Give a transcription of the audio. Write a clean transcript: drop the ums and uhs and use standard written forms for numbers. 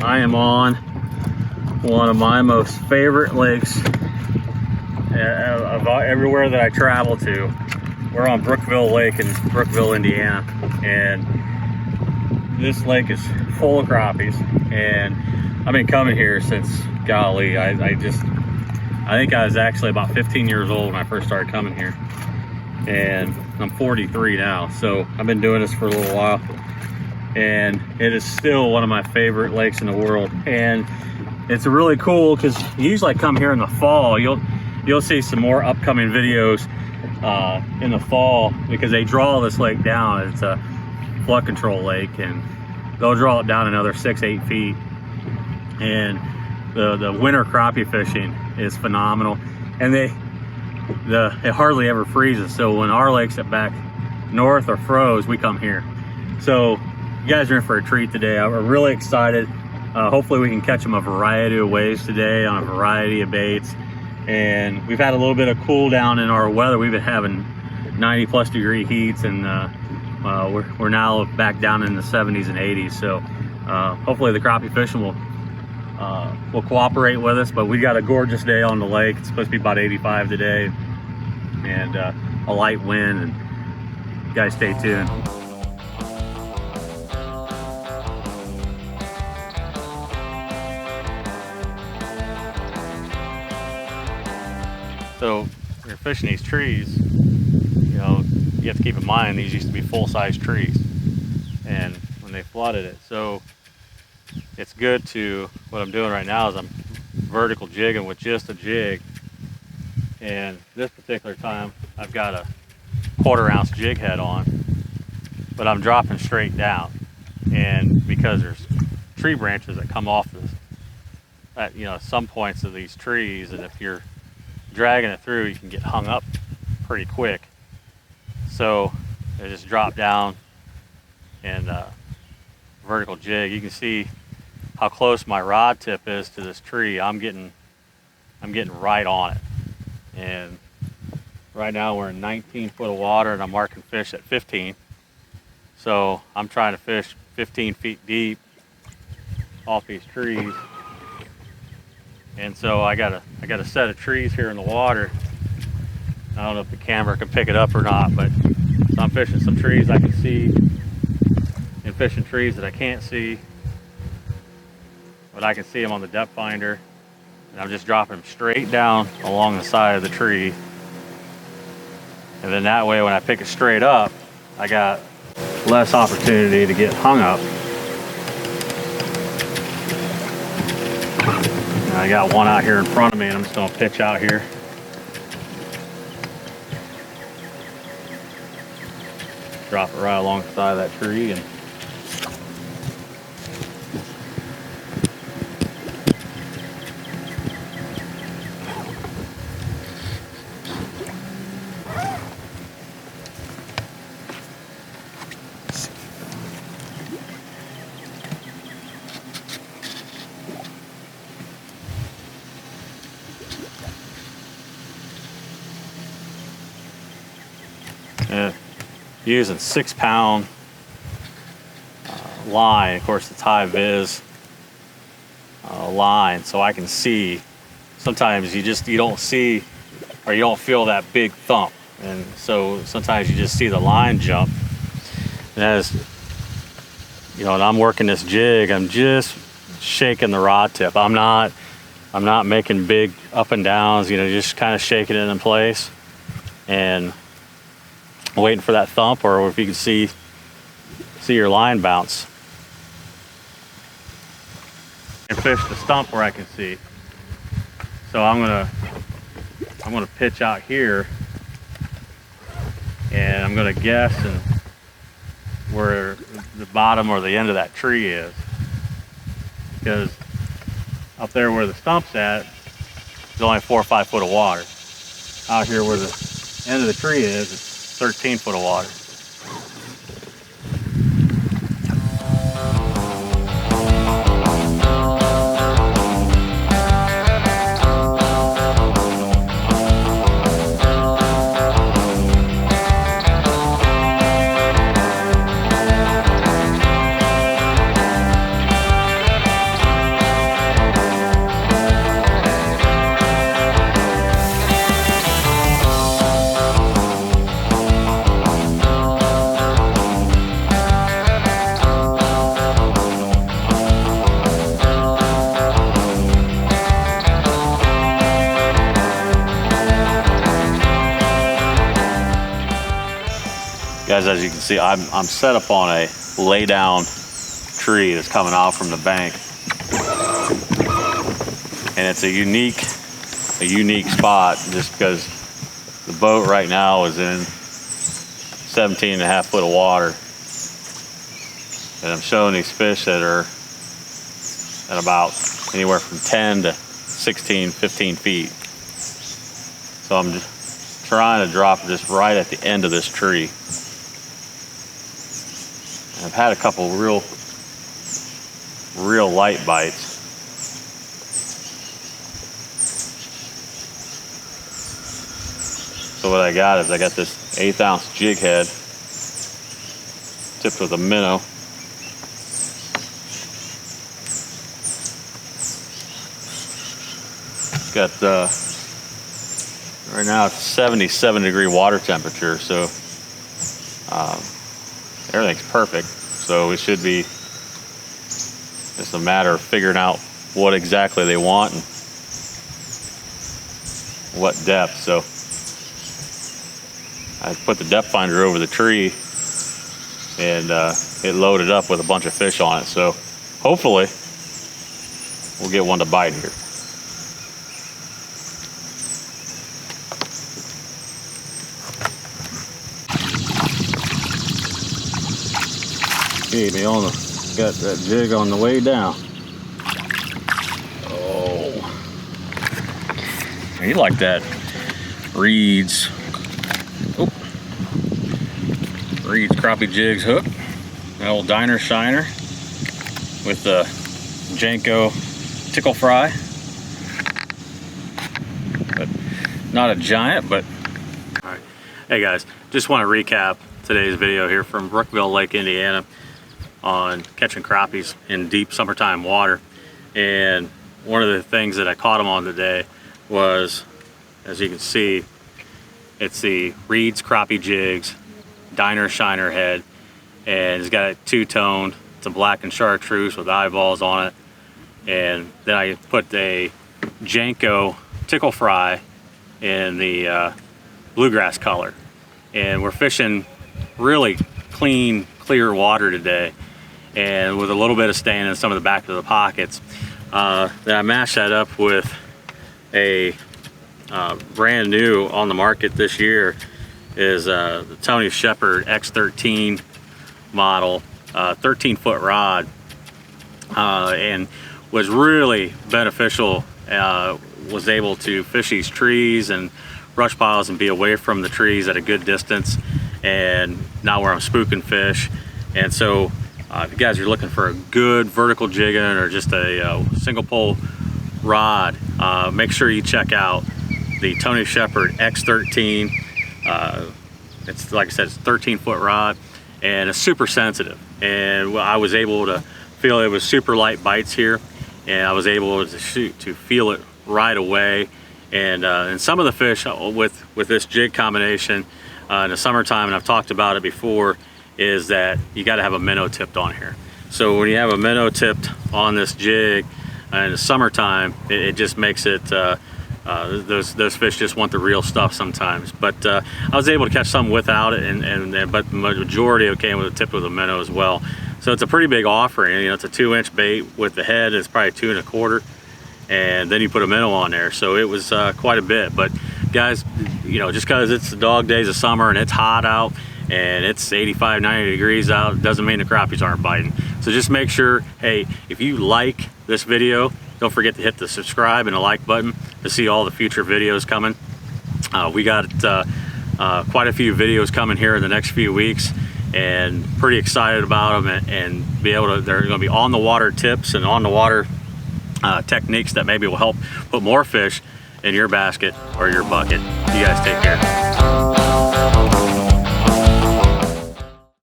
I am on one of my most favorite lakes of everywhere that I travel to. We're on Brookville Lake in Brookville, Indiana, and this lake is full of crappies. And I've been coming here since, golly, I think I was actually about 15 years old when I first started coming here, and I'm 43 now, so I've been doing this for a little while, and it is still one of my favorite lakes in the world. And it's really cool because usually I come here in the fall. You'll see some more upcoming videos in the fall, because they draw this lake down. It's a flood control lake, and they'll draw it down another 6-8 feet. And the winter crappie fishing is phenomenal, and it hardly ever freezes. So when our lakes up back north are froze, we come here. So you guys are in for a treat today. I'm really excited. Hopefully we can catch them a variety of ways today on a variety of baits. And we've had a little bit of cool down in our weather. We've been having 90+ degree heats, and we're now back down in the 70s and 80s. So hopefully the crappie fishing will cooperate with us. But we got a gorgeous day on the lake. It's supposed to be about 85 today, and a light wind. And you guys stay tuned. So when you're fishing these trees, you have to keep in mind these used to be full-size trees, and when they flooded it, so it's good to, what I'm doing right now is I'm vertical jigging with just a jig. And this particular time I've got a 1/4 ounce jig head on, but I'm dropping straight down. And because there's tree branches that come off this at some points of these trees, and if you're dragging it through, you can get hung up pretty quick. So I just drop down and vertical jig. You can see how close my rod tip is to this tree. I'm getting right on it. And right now we're in 19 foot of water, and I'm marking fish at 15. So I'm trying to fish 15 feet deep off these trees. And so I got a set of trees here in the water. I don't know if the camera can pick it up or not, but so I'm fishing some trees I can see, and fishing trees that I can't see, but I can see them on the depth finder. And I'm just dropping them straight down along the side of the tree. And then that way, when I pick it straight up, I got less opportunity to get hung up. And I got one out here in front of me, and I'm just gonna pitch out here. Drop it right alongside that tree, and using 6-pound line. Of course, it's high vis line, so I can see. Sometimes you don't see, or you don't feel that big thump, and so sometimes you just see the line jump. And as when I'm working this jig, I'm just shaking the rod tip. I'm not making big up and downs. Just kind of shaking it in place and waiting for that thump, or if you can see your line bounce. And fish the stump where I can see. So I'm gonna pitch out here, and I'm gonna guess where the bottom or the end of that tree is, because up there where the stump's at, there's only 4 or 5 foot of water. Out here where the end of the tree is, it's 13 foot of water. guys, as you can see, I'm set up on a lay down tree that's coming out from the bank, and it's a unique spot just because the boat right now is in 17.5 foot of water, and I'm showing these fish that are at about anywhere from 10 to 16, 15 feet. So I'm just trying to drop just right at the end of this tree. And I've had a couple real light bites. So what I got is I got this 1/8 ounce jig head tipped with a minnow. It's got right now it's 77-degree water temperature, so everything's perfect. So it should be just a matter of figuring out what exactly they want and what depth. So I put the depth finder over the tree, and it loaded up with a bunch of fish on it. So hopefully we'll get one to bite here. Okay, got that jig on the way down. Oh, you like that Reed's crappie jigs hook, an old diner shiner with the Janko tickle fry, but not a giant. But all right, hey guys, just want to recap today's video here from Brookville Lake, Indiana, on catching crappies in deep summertime water. And one of the things that I caught them on today was, as you can see, it's the Reed's crappie jigs, diner shiner head, and it's got it two-toned. It's a black and chartreuse with eyeballs on it. And then I put a Janko tickle fry in the bluegrass color. And we're fishing really clean, clear water today, and with a little bit of stain in some of the back of the pockets. Then I mashed that up with a brand new on the market this year is the Tony Shepard X13 model, 13-foot rod, and was really beneficial. Was able to fish these trees and brush piles and be away from the trees at a good distance, and now where I'm spooking fish. And so if you guys are looking for a good vertical jigging or just a single pole rod, make sure you check out the Tony Shepard X13. It's, like I said, it's a 13-foot rod, and it's super sensitive. And I was able to feel it was super light bites here, and I was able to feel it right away. And some of the fish with this jig combination in the summertime, and I've talked about it before, is that you got to have a minnow tipped on here. So when you have a minnow tipped on this jig in the summertime, it just makes it those fish just want the real stuff sometimes. But I was able to catch some without it, but the majority came with a tip with a minnow as well. So it's a pretty big offering. You know, it's a 2-inch bait with the head. It's probably 2 1/4, and then you put a minnow on there. So it was quite a bit. But guys, you know, just because it's the dog days of summer and it's hot out and it's 85, 90 degrees out, doesn't mean the crappies aren't biting. So just make sure, hey, if you like this video, don't forget to hit the subscribe and the like button to see all the future videos coming. We got quite a few videos coming here in the next few weeks, and pretty excited about them, and be able to, they're going to be on the water tips and on the water techniques that maybe will help put more fish in your basket or your bucket. You guys take care.